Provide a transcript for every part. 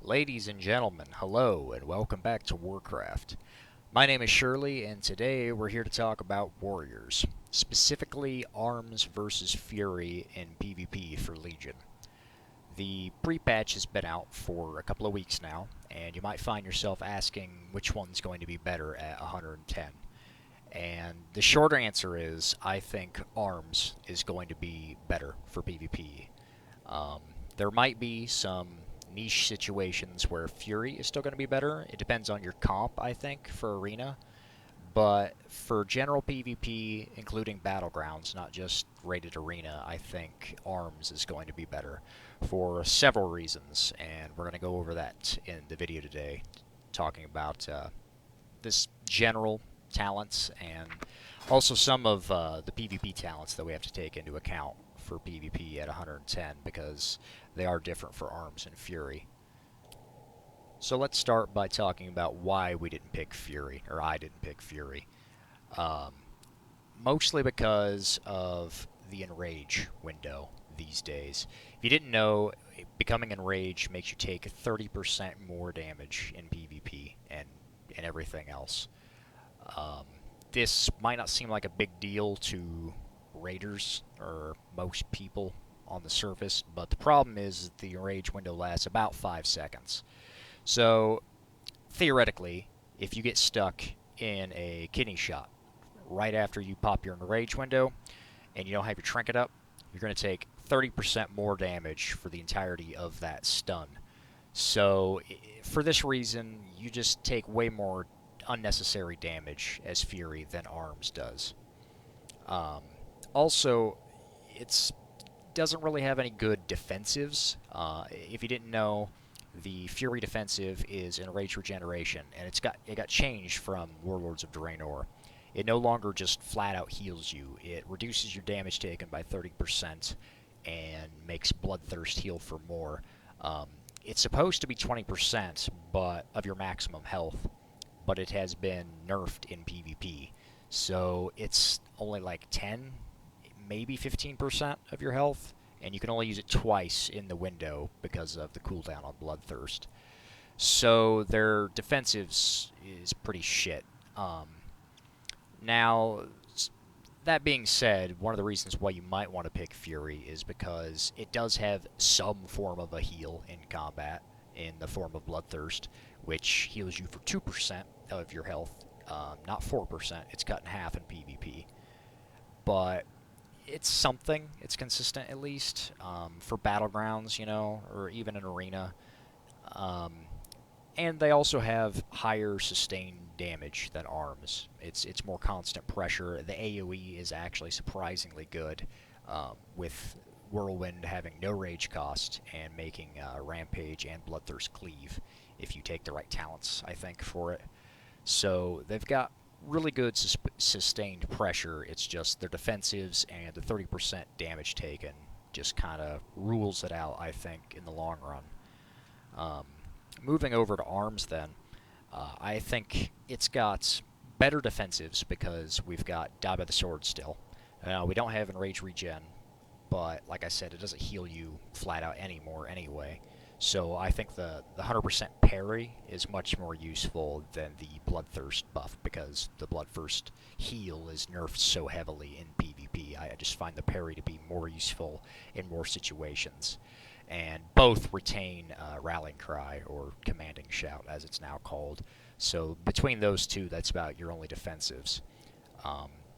Ladies and gentlemen, hello and welcome back to Warcraft. My name is Shirley and today we're here to talk about warriors, specifically Arms versus Fury in PvP for Legion. The pre-patch has been out for a couple of weeks now, and you might find yourself asking which one's going to be better at 110. And the short answer is, I think Arms is going to be better for PvP. Um, there might be some niche situations where Fury is still going to be better. It depends on your comp, I think, for Arena. But for general PvP, including Battlegrounds, not just rated Arena, I think Arms is going to be better for several reasons. And we're going to go over that in the video today, talking about this general talents and also some of the PvP talents that we have to take into account for PvP at 110 because they are different for Arms and Fury. So let's start by talking about why we didn't pick Fury, or I didn't pick Fury. Um, Mostly because of the Enrage window these days. If you didn't know, becoming Enrage makes you take 30% more damage in PvP and everything else. Um, this might not seem like a big deal to raiders or most people on the surface, but the problem is that the enrage window lasts about 5 seconds. So theoretically, if you get stuck in a kidney shot right after you pop your enrage window and you don't have your trinket up, you're going to take 30% more damage for the entirety of that stun. So for this reason, you just take way more unnecessary damage as Fury than Arms does. Also, it doesn't really have any good defensives. If you didn't know, the Fury defensive is Enrage Regeneration, and it got changed from Warlords of Draenor. It no longer just flat out heals you. It reduces your damage taken by 30% and makes Bloodthirst heal for more. It's supposed to be 20% of your maximum health, but it has been nerfed in PvP. So it's only like 10, maybe 15% of your health, and you can only use it twice in the window because of the cooldown on Bloodthirst. So their defensives is pretty shit. Now, that being said, one of the reasons why you might want to pick Fury is because it does have some form of a heal in combat in the form of Bloodthirst, which heals you for 2% of your health, not 4%. It's cut in half in PvP. But it's something. It's consistent at least for Battlegrounds, or even an Arena. And they also have higher sustained damage than Arms. It's more constant pressure. The AoE is actually surprisingly good, with Whirlwind having no rage cost and making Rampage and Bloodthirst cleave if you take the right talents, I think, for it. So they've got really good sustained pressure. It's just their defensives and the 30% damage taken just kind of rules it out, I think, in the long run. Moving over to Arms then, I think it's got better defensives because we've got Die by the Sword still. We don't have Enrage Regen, but like I said, it doesn't heal you flat out anymore anyway. So I think the 100% parry is much more useful than the Bloodthirst buff because the Bloodthirst heal is nerfed so heavily in PvP. I just find the parry to be more useful in more situations. And both retain Rallying Cry, or Commanding Shout, as it's now called. So between those two, that's about your only defensives.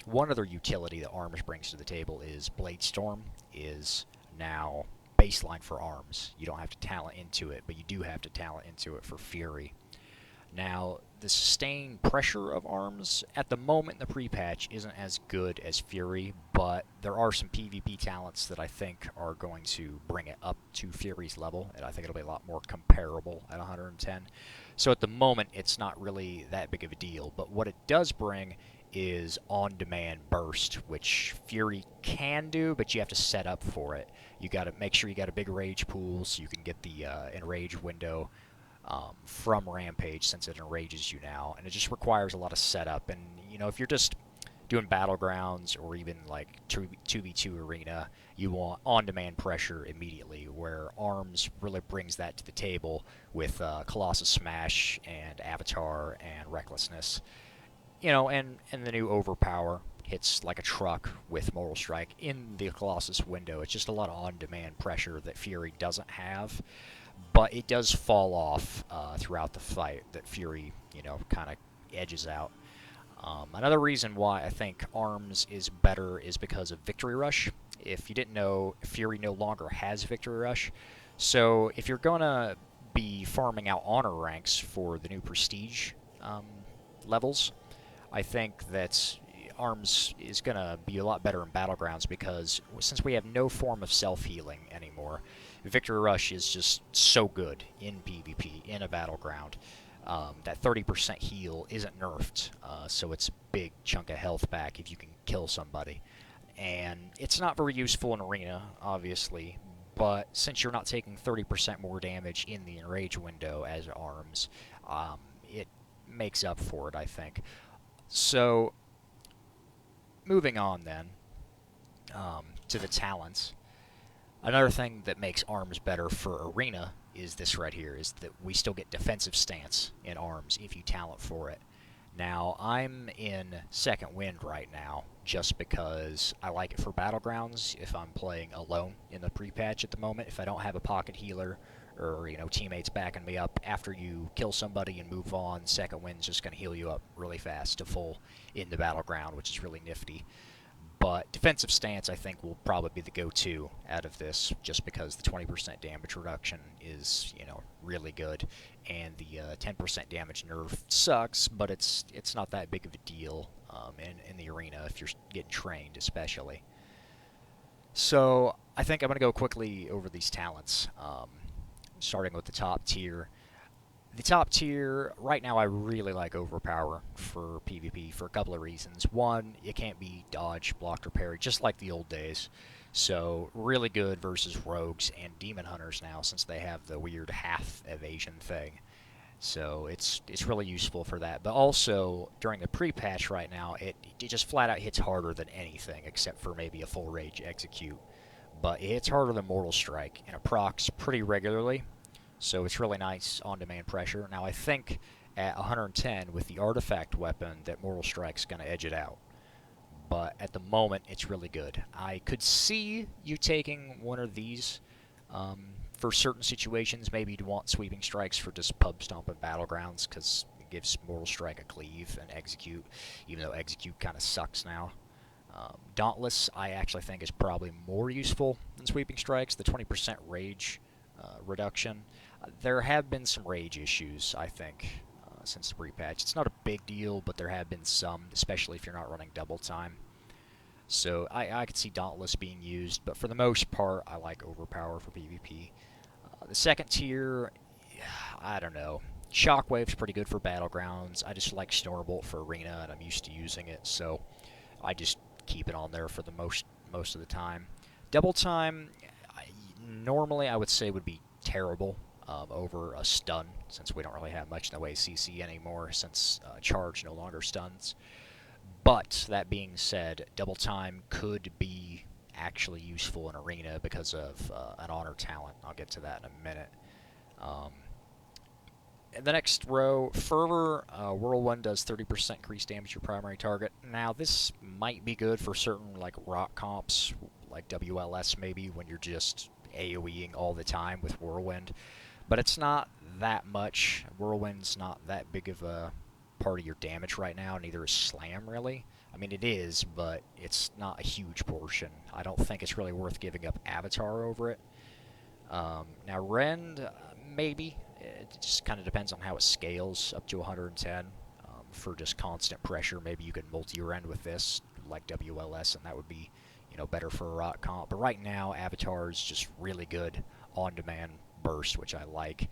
One other utility that Arms brings to the table is Blade Storm is now baseline for Arms. You don't have to talent into it, but you do have to talent into it for Fury. Now, the sustained pressure of Arms at the moment in the pre-patch isn't as good as Fury, but there are some PvP talents that I think are going to bring it up to Fury's level, and I think it'll be a lot more comparable at 110. So at the moment, it's not really that big of a deal, but what it does bring is on-demand burst, which Fury can do, but you have to set up for it. You got to make sure you got a big rage pool so you can get the enrage window from Rampage, since it enrages you now, and it just requires a lot of setup. And if you're just doing battlegrounds or even like 2v2 arena, you want on-demand pressure immediately, where Arms really brings that to the table with Colossus Smash and Avatar and Recklessness. And the new Overpower hits like a truck with Mortal Strike in the Colossus window. It's just a lot of on-demand pressure that Fury doesn't have, but it does fall off throughout the fight that Fury, kind of edges out. Another reason why I think Arms is better is because of Victory Rush. If you didn't know, Fury no longer has Victory Rush. So if you're going to be farming out honor ranks for the new Prestige levels, I think that Arms is going to be a lot better in Battlegrounds, because since we have no form of self-healing anymore, Victory Rush is just so good in PvP, in a Battleground. That 30% heal isn't nerfed, so it's a big chunk of health back if you can kill somebody. And it's not very useful in Arena, obviously, but since you're not taking 30% more damage in the Enrage window as Arms, it makes up for it, I think. So, moving on then to the talents. Another thing that makes Arms better for Arena is this right here, is that we still get defensive stance in Arms if you talent for it. Now, I'm in Second Wind right now just because I like it for Battlegrounds if I'm playing alone in the pre-patch at the moment. If I don't have a pocket healer or, teammates backing me up, after you kill somebody and move on, Second Wind's just going to heal you up really fast to full in the Battleground, which is really nifty. But defensive stance, I think, will probably be the go-to out of this, just because the 20% damage reduction is, really good, and the 10% damage nerf sucks, but it's not that big of a deal in the arena if you're getting trained, especially. So I think I'm going to go quickly over these talents, starting with the top tier. The top tier, right now I really like Overpower for PvP for a couple of reasons. One, it can't be dodged, blocked, or parried, just like the old days. So, really good versus Rogues and Demon Hunters now, since they have the weird half evasion thing. So, it's really useful for that. But also, during the pre-patch right now, it just flat out hits harder than anything, except for maybe a full rage execute. But it hits harder than Mortal Strike, and it procs pretty regularly. So it's really nice on-demand pressure. Now I think at 110 with the artifact weapon that Mortal Strike's going to edge it out. But at the moment, it's really good. I could see you taking one of these for certain situations. Maybe you'd want Sweeping Strikes for just pub stomp and Battlegrounds, because it gives Mortal Strike a cleave and execute, even though execute kind of sucks now. Dauntless, I actually think, is probably more useful than Sweeping Strikes. The 20% rage reduction. There have been some rage issues, I think, since the pre-patch. It's not a big deal, but there have been some, especially if you're not running double time. So I could see Dauntless being used, but for the most part, I like Overpower for PvP. The second tier, I don't know. Shockwave's pretty good for Battlegrounds. I just like Snorbolt for Arena, and I'm used to using it, so I just keep it on there for the most of the time. Double time, normally I would say would be terrible over a stun, since we don't really have much in the way of CC anymore, since charge no longer stuns. But that being said, double time could be actually useful in Arena because of an honor talent. I'll get to that in a minute. In the next row, Fervor, Whirlwind does 30% increased damage to your primary target. Now, this might be good for certain like rock comps, like WLS maybe, when you're just AoEing all the time with Whirlwind. But it's not that much. Whirlwind's not that big of a part of your damage right now, neither is Slam, really. I mean, it is, but it's not a huge portion. I don't think it's really worth giving up Avatar over it. Now, Rend, maybe. It just kind of depends on how it scales up to 110. For just constant pressure, maybe you could multi-Rend with this, like WLS, and that would be, better for a rock comp. But right now, Avatar is just really good on-demand burst, which I like.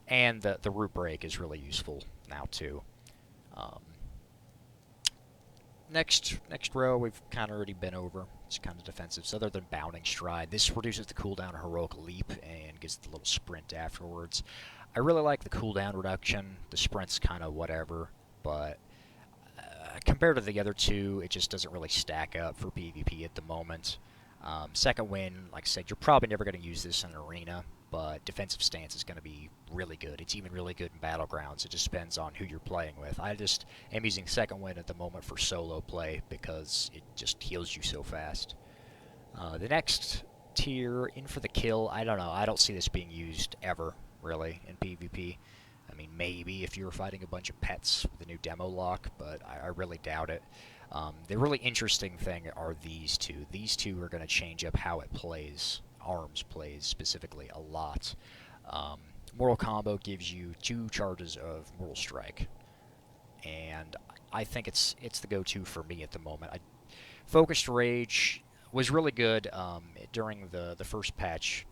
And the Root Break is really useful now, too. Next row, we've kind of already been over. It's kind of defensive. So other than Bounding Stride, this reduces the cooldown of Heroic Leap and gives the little sprint afterwards. I really like the cooldown reduction. The sprint's kind of whatever, but compared to the other two, it just doesn't really stack up for PvP at the moment. Second wind, like I said, you're probably never going to use this in an arena, but defensive stance is going to be really good. It's even really good in battlegrounds. It just depends on who you're playing with. I just am using second wind at the moment for solo play because it just heals you so fast. The next tier, in for the kill, I don't know. I don't see this being used ever, really, in PvP. I mean, maybe if you were fighting a bunch of pets with a new demo lock, but I really doubt it. The really interesting thing are these two. These two are going to change up how it plays. ARMS plays specifically a lot. Mortal Combo gives you 2 charges of Mortal Strike, and I think it's the go-to for me at the moment. Focused Rage was really good during the first patch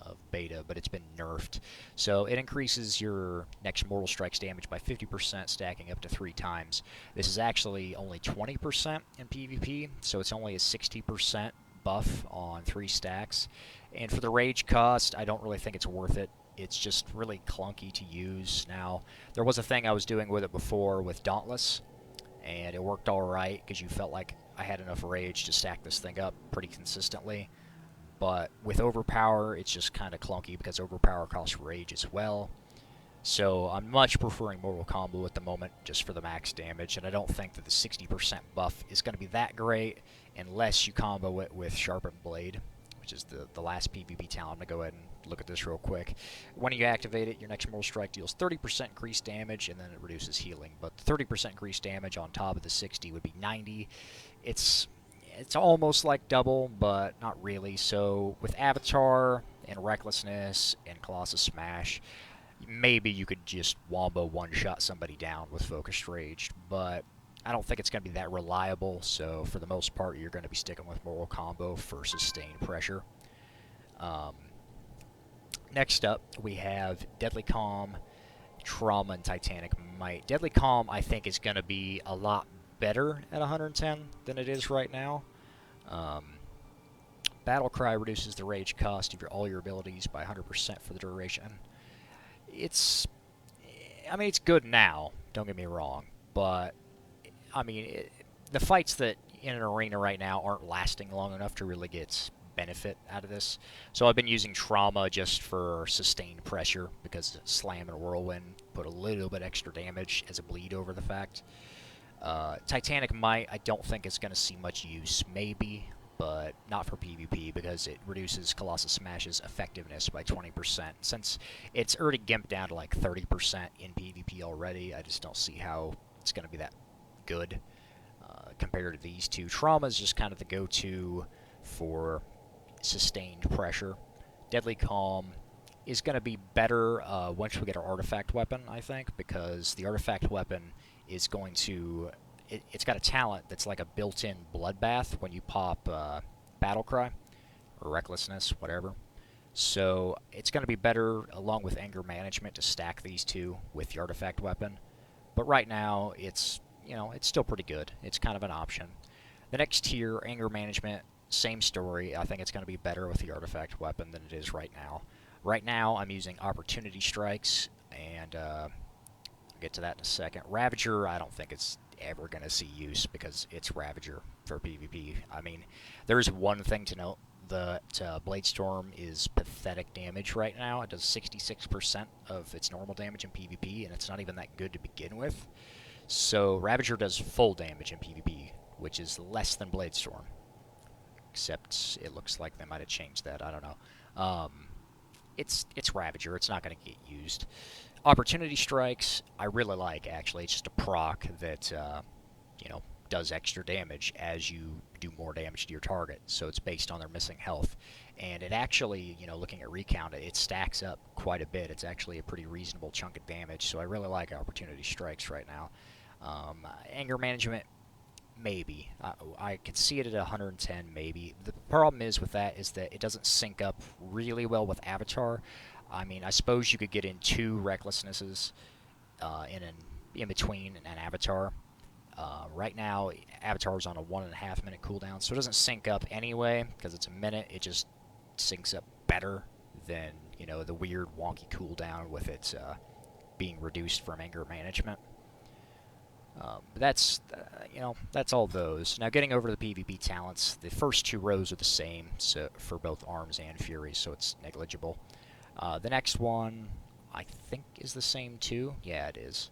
of beta, but it's been nerfed. So it increases your next Mortal Strike's damage by 50%, stacking up to 3 times. This is actually only 20% in PvP, so it's only a 60% buff on 3 stacks. And for the rage cost, I don't really think it's worth it. It's just really clunky to use. Now, there was a thing I was doing with it before with Dauntless, and it worked alright because you felt like I had enough rage to stack this thing up pretty consistently. But with Overpower, it's just kind of clunky because Overpower costs rage as well. So I'm much preferring Mortal Combo at the moment just for the max damage, and I don't think that the 60% buff is going to be that great unless you combo it with Sharpened Blade, which is the last PvP talent. I'm going to go ahead and look at this real quick. When you activate it, your next Mortal Strike deals 30% increased damage, and then it reduces healing. But 30% increased damage on top of the 60 would be 90. It's almost like double, but not really. So with Avatar and Recklessness and Colossus Smash, maybe you could just wombo one-shot somebody down with Focused Rage, but I don't think it's going to be that reliable, so for the most part, you're going to be sticking with Mortal Combo for sustained pressure. Next up, we have Deadly Calm, Trauma, and Titanic Might. Deadly Calm, I think, is going to be a lot better at 110 than it is right now. Battle Cry reduces the rage cost of all your abilities by 100% for the duration. It's good now, don't get me wrong, but, the fights that in an arena right now aren't lasting long enough to really get benefit out of this. So I've been using Trauma just for sustained pressure, because Slam and Whirlwind put a little bit extra damage as a bleed over the fact. Titanic Might, I don't think it's going to see much use, maybe, but not for PvP, because it reduces Colossus Smash's effectiveness by 20%. Since it's already gimped down to like 30% in PvP already, I just don't see how it's going to be that good compared to these two. Trauma is just kind of the go-to for sustained pressure. Deadly Calm is going to be better once we get our artifact weapon, I think, because the artifact weapon is going to... It's got a talent that's like a built-in bloodbath when you pop Battle Cry, or Recklessness, whatever. So it's going to be better, along with Anger Management, to stack these two with the artifact weapon. But right now, it's still pretty good. It's kind of an option. The next tier, Anger Management, same story. I think it's going to be better with the artifact weapon than it is right now. Right now, I'm using Opportunity Strikes, and I'll get to that in a second. Ravager, I don't think it's ever going to see use because it's Ravager for PvP. I mean, there's one thing to note. Bladestorm is pathetic damage right now. It does 66% of its normal damage in PvP, and it's not even that good to begin with. So Ravager does full damage in PvP, which is less than Bladestorm. Except it looks like they might have changed that. I don't know. It's Ravager. It's not going to get used. Opportunity Strikes, I really like, actually. It's just a proc that, does extra damage as you do more damage to your target. So it's based on their missing health. And it actually, looking at Recount, it stacks up quite a bit. It's actually a pretty reasonable chunk of damage. So I really like Opportunity Strikes right now. Anger Management, maybe. I could see it at 110, maybe. The problem is with that is that it doesn't sync up really well with Avatar. I mean, I suppose you could get in 2 Recklessnesses in between an Avatar. Right now, Avatar's on a 1.5 minute cooldown, so it doesn't sync up anyway, because it's a minute. It just syncs up better than, the weird wonky cooldown with its being reduced from Anger Management. But that's, that's all those. Now getting over to the PvP talents, the first two rows are the same so for both Arms and Fury, so it's negligible. The next one, I think, is the same too. Yeah, it is.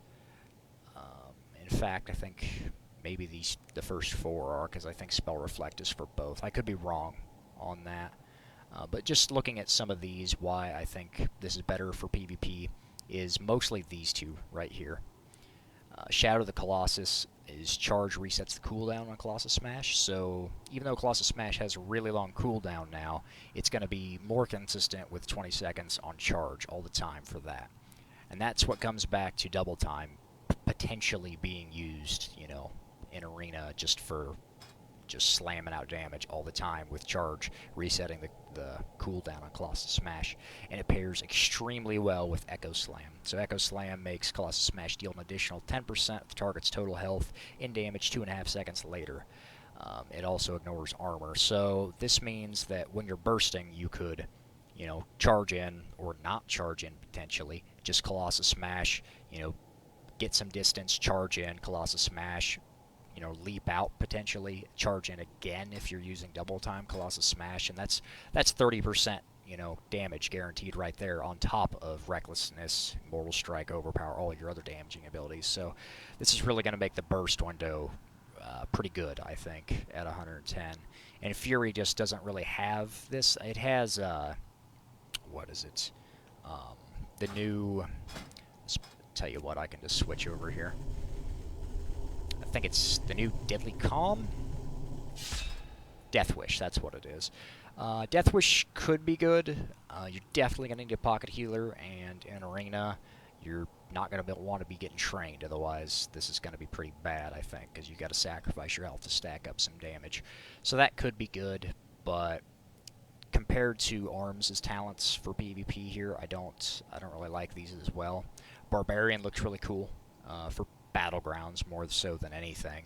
In fact, I think maybe the first four are, because I think Spell Reflect is for both. I could be wrong on that. But just looking at some of these, why I think this is better for PvP is mostly these two right here. Shadow of the Colossus is charge resets the cooldown on Colossus Smash, so even though Colossus Smash has a really long cooldown now, it's going to be more consistent with 20 seconds on charge all the time for that. And that's what comes back to double time potentially being used, in Arena just for slamming out damage all the time with charge, resetting the cooldown on Colossus Smash, and it pairs extremely well with Echo Slam. So Echo Slam makes Colossus Smash deal an additional 10% of the target's total health in damage 2.5 seconds later. It also ignores armor, so this means that when you're bursting, you could, charge in or not charge in potentially, just Colossus Smash, get some distance, charge in, Colossus Smash, leap out potentially, charge in again if you're using double time Colossus Smash, and that's 30%, damage guaranteed right there on top of Recklessness, Mortal Strike, Overpower, all your other damaging abilities. So this is really going to make the burst window pretty good, I think, at 110. And Fury just doesn't really have this. It has, what is it? The new, let's tell you what, I can just switch over here. I think it's the new Deadly Calm? Death Wish, that's what it is. Death Wish could be good. You're definitely going to need a pocket healer, and in Arena, you're not going to want to be getting trained. Otherwise, this is going to be pretty bad, I think, because you got to sacrifice your health to stack up some damage. So that could be good, but compared to Arms' talents for PvP here, I don't really like these as well. Barbarian looks really cool for Battlegrounds more so than anything.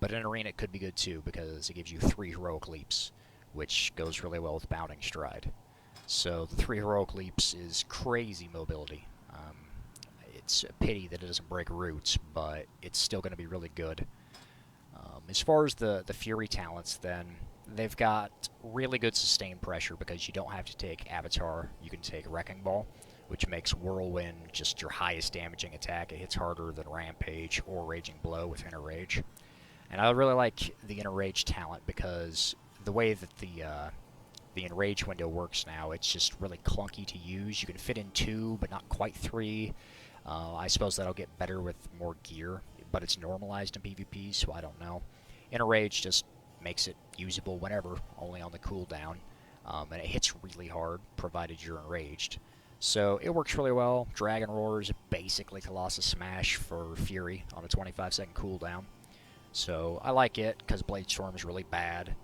But in Arena it could be good too because it gives you 3 Heroic Leaps, which goes really well with Bounding Stride. So the 3 Heroic Leaps is crazy mobility. It's a pity that it doesn't break roots, but it's still going to be really good. As far as the Fury talents, then, they've got really good sustained pressure because you don't have to take Avatar, you can take Wrecking Ball, which makes Whirlwind just your highest damaging attack. It hits harder than Rampage or Raging Blow with Inner Rage. And I really like the Inner Rage talent because the way that the Enrage window works now, it's just really clunky to use. You can fit in 2, but not quite 3. I suppose that'll get better with more gear, but it's normalized in PvP, so I don't know. Inner Rage just makes it usable whenever, only on the cooldown, and it hits really hard, provided you're enraged. So it works really well. Dragon Roar is basically Colossus Smash for Fury on a 25-second cooldown. So I like it because Blade Storm is really bad.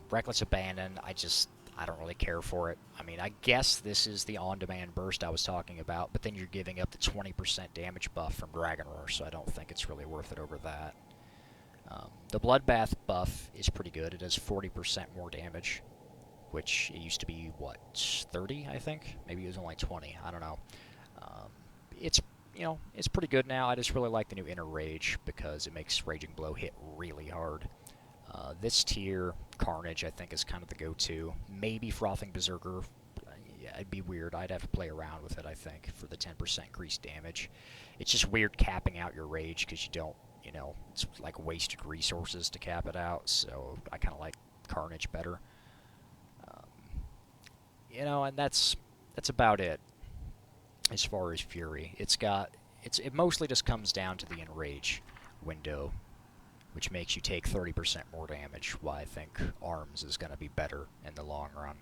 Reckless Abandon, I don't really care for it. I mean, I guess this is the on-demand burst I was talking about, but then you're giving up the 20% damage buff from Dragon Roar, so I don't think it's really worth it over that. The Bloodbath buff is pretty good. It does 40% more damage, which it used to be, what, 30, I think? Maybe it was only 20. I don't know. It's, it's pretty good now. I just really like the new Inner Rage because it makes Raging Blow hit really hard. This tier, Carnage, I think, is kind of the go-to. Maybe Frothing Berserker. Yeah, it'd be weird. I'd have to play around with it, I think, for the 10% increased damage. It's just weird capping out your rage because you don't, it's like wasted resources to cap it out, so I kind of like Carnage better. And that's about it as far as Fury. It mostly just comes down to the Enrage window, which makes you take 30% more damage, why I think Arms is going to be better in the long run.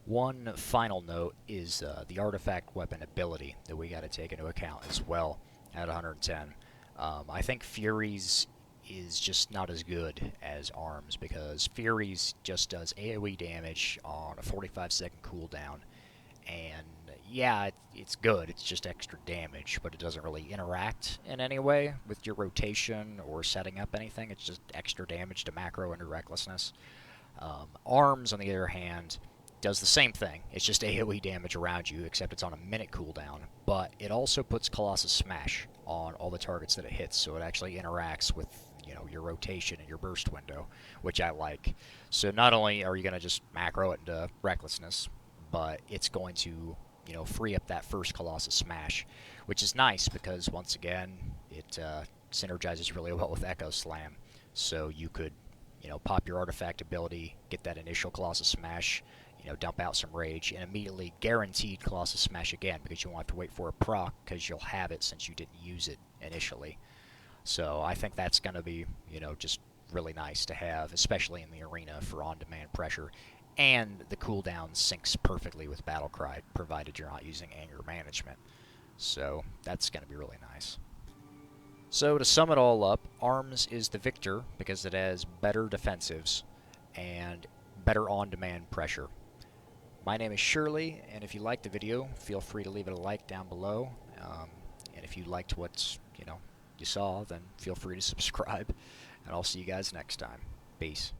One final note is the artifact weapon ability that we got to take into account as well at 110. I think Fury's is just not as good as Arms because Fury's just does AoE damage on a 45-second cooldown, and yeah, it's good, it's just extra damage, but it doesn't really interact in any way with your rotation or setting up anything. It's just extra damage to macro under Recklessness. Arms, on the other hand, does the same thing. It's just AoE damage around you, except it's on a minute cooldown. But it also puts Colossus Smash on all the targets that it hits, so it actually interacts with, you know, your rotation and your burst window, which I like. So not only are you going to just macro it into Recklessness, but it's going to, you know, free up that first Colossus Smash, which is nice because, once again, it synergizes really well with Echo Slam. So you could, you know, pop your artifact ability, get that initial Colossus Smash, you know, dump out some rage, and immediately guaranteed Colossus Smash again because you won't have to wait for a proc because you'll have it since you didn't use it initially. So I think that's going to be, you know, just really nice to have, especially in the arena for on-demand pressure. And the cooldown syncs perfectly with Battlecry, provided you're not using anger management. So that's going to be really nice. So to sum it all up, Arms is the victor because it has better defensives and better on-demand pressure. My name is Shirley, and if you liked the video, feel free to leave it a like down below. And if you liked what, you know, you saw, then feel free to subscribe. And I'll see you guys next time. Peace.